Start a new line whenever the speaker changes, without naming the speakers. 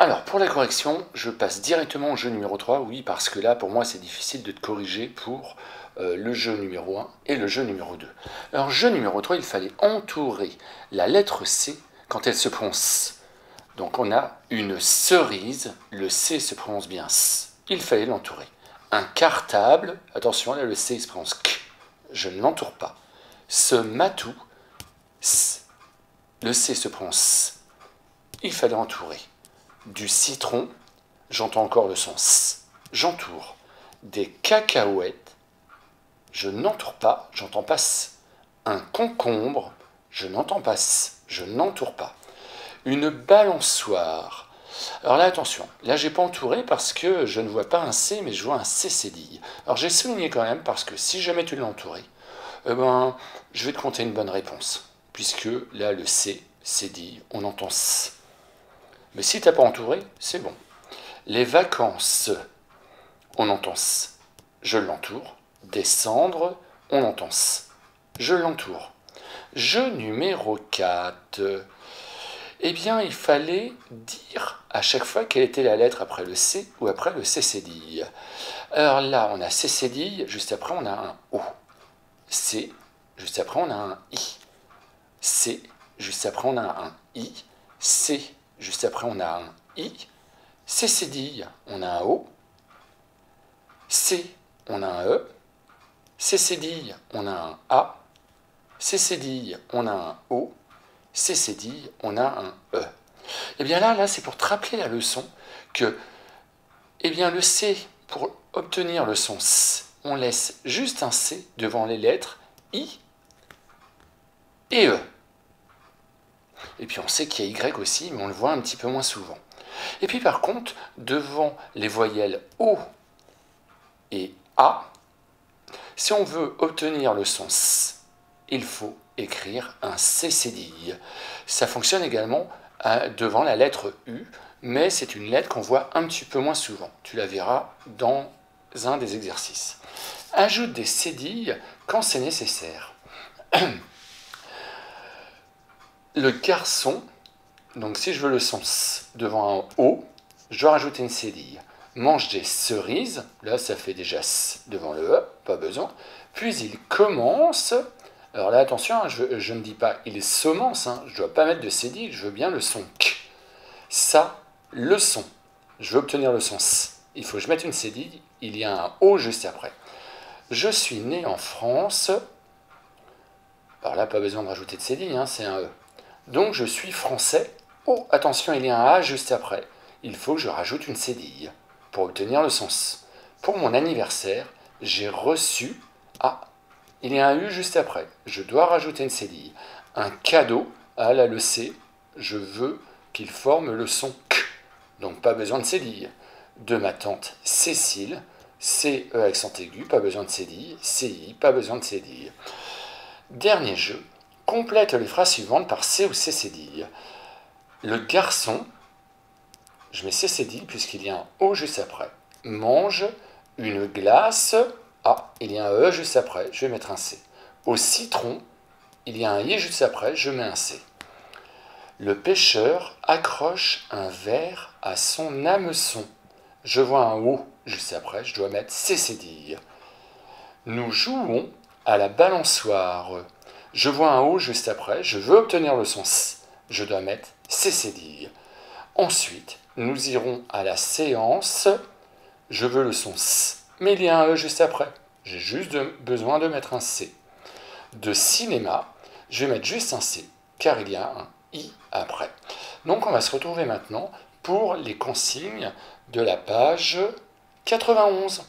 Alors, pour la correction, je passe directement au jeu numéro 3, oui, parce que là, pour moi, c'est difficile de te corriger pour le jeu numéro 1 et le jeu numéro 2. Alors, jeu numéro 3, il fallait entourer la lettre C quand elle se prononce. Donc, on a une cerise, le C se prononce bien S. Il fallait l'entourer. Un cartable, attention, là, le C il se prononce K. Je ne l'entoure pas. Ce matou, S. Le C se prononce S. Il fallait entourer. Du citron, j'entends encore le son S. J'entoure. Des cacahuètes, je n'entoure pas, j'entends pas S. Un concombre, je n'entends pas S. Je n'entoure pas. Une balançoire. Alors là, attention, là j'ai pas entouré parce que je ne vois pas un C, mais je vois un C cédille. Alors j'ai souligné quand même parce que si jamais tu l'as entouré, je vais te compter une bonne réponse. Puisque là, le C cédille, on entend S. Mais si tu n'as pas entouré, c'est bon. Les vacances, on entend S. Je l'entoure. Descendre, on entend S. Je l'entoure. Jeu numéro 4. Eh bien, il fallait dire à chaque fois quelle était la lettre après le C ou après le C cédille. Alors là, on a C cédille, juste après on a un O. C, juste après on a un I. C, juste après on a un I. C, juste après on a un I. C cédille, on a un O. C, on a un E. C cédille, on a un A. C cédille, on a un O. C cédille, on a un E. Et bien là c'est pour te rappeler la leçon que le C, pour obtenir le son S, on laisse juste un C devant les lettres I et E. Et puis on sait qu'il y a Y aussi, mais on le voit un petit peu moins souvent. Et puis par contre, devant les voyelles O et A, si on veut obtenir le son S, il faut écrire un C cédille. Ça fonctionne également devant la lettre U, mais c'est une lettre qu'on voit un petit peu moins souvent. Tu la verras dans un des exercices. Ajoute des cédilles quand c'est nécessaire. Le garçon, donc si je veux le son S devant un O, je dois rajouter une cédille. Mange des cerises, là ça fait déjà S devant le E, pas besoin. Puis il commence, alors là attention, je ne dis pas il semence, je ne dois pas mettre de cédille, je veux bien le son K. Ça, le son. Je veux obtenir le son S. Il faut que je mette une cédille, il y a un O juste après. Je suis né en France, alors là pas besoin de rajouter de cédille, c'est un E. Donc je suis français. Oh, attention, il y a un A juste après. Il faut que je rajoute une cédille pour obtenir le sens. Pour mon anniversaire, j'ai reçu... Ah, il y a un U juste après. Je dois rajouter une cédille. Un cadeau, ah là le C, je veux qu'il forme le son K. Donc pas besoin de cédille. De ma tante Cécile, C, E accent aigu, pas besoin de cédille. CI, pas besoin de cédille. Dernier jeu. Complète les phrases suivantes par C ou C cédille. Le garçon, je mets C cédille puisqu'il y a un O juste après. Mange une glace. Ah, il y a un E juste après, je vais mettre un C. Au citron, il y a un I juste après, je mets un C. Le pêcheur accroche un verre à son hameçon. Je vois un O juste après, je dois mettre C cédille. Nous jouons à la balançoire. Je vois un O juste après, je veux obtenir le son S. Je dois mettre C cédille. Ensuite, nous irons à la séance. Je veux le son S, mais il y a un E juste après. J'ai juste besoin de mettre un C. De cinéma, je vais mettre juste un C, car il y a un I après. Donc on va se retrouver maintenant pour les consignes de la page 91.